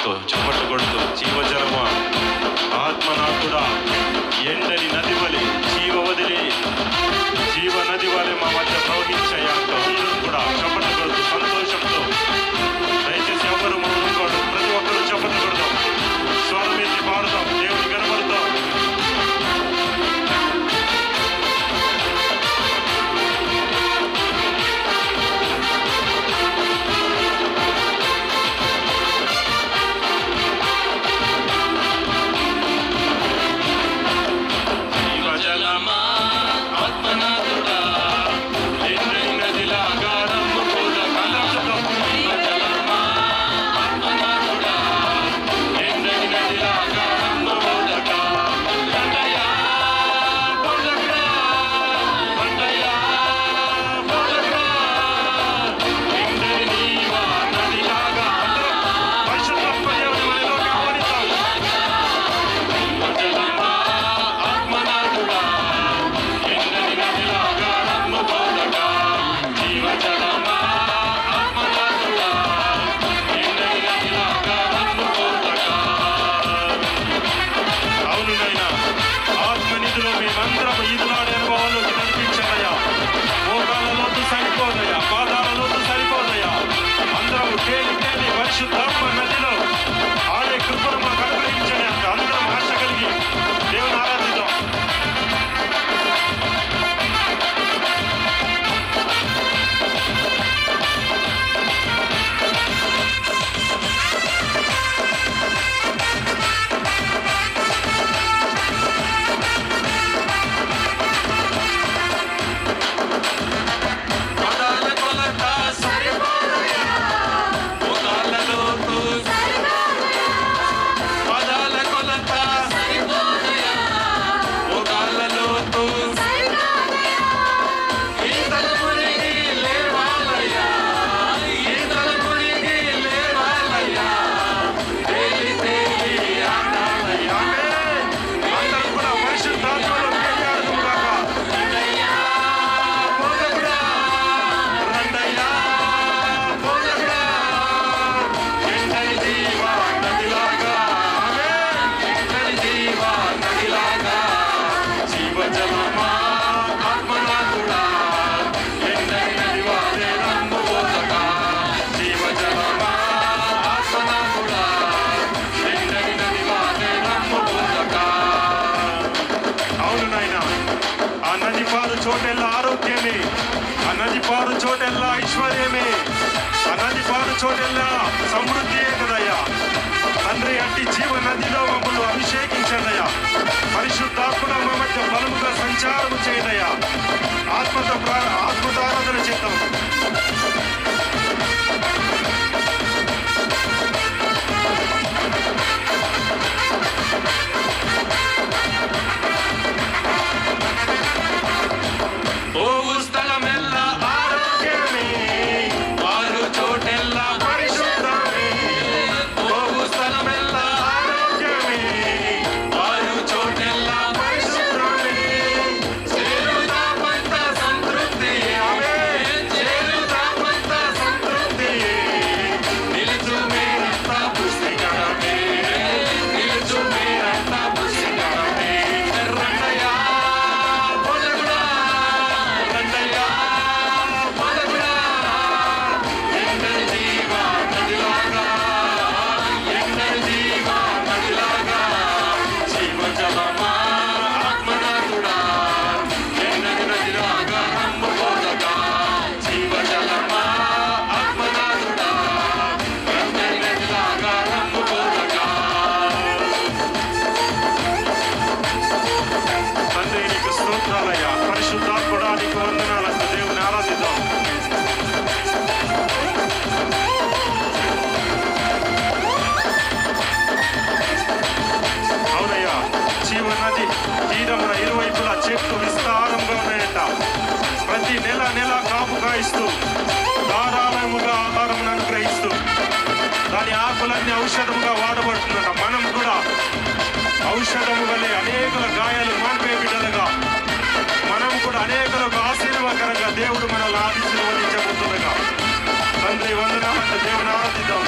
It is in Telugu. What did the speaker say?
సంతోషంతో చప్పట్లు కొడుతూ జీవజలమా ఆత్మనాథుడా ఎండని నది వలె జీవ నది వలె మా మధ్య ప్రవహించాయంట. అందరూ కూడా చప్పట్లు కొడుతూ సంతోషంతో దయచేసి ఎవరు మౌనంకోడు, ప్రతి ఒక్కరూ చప్పట్లు కొడతాం, స్వరం ఎత్తి పాడుతాం, దేవుని కనబడతాం. చోటెల్లా ఆరోగ్యమే, ఆ నది పారు చోటెల్లా ఐశ్వర్యమే, ఆ నది పారు చోటెల్లా సమృద్ధియే కదయ్యా. తండ్రి అట్టి జీవ నదిలో మమ్మల్ని అభిషేకించండియా. పరిశుద్ధాత్మగా మా మధ్య బలముగా సంచారం చేయడయ్యా. ఆత్మతో ఆరాధన చేద్దాం. ధారాళముగా ఆహారం అనుగ్రహిస్తూ దాని ఆకులన్నీ ఔషధముగా వాడబడుతుందట. మనం కూడా ఔషధము వలె అనేకుల గాయాలు మాన్పే బిడ్డలుగా మనం కూడా అనేకులకు ఆశీర్వాదకరంగా దేవుడు మనల్ని ఆశీర్వదించబోతుండగా తండ్రి వందనాలంటే దేవుని ఆరాధిద్దాం.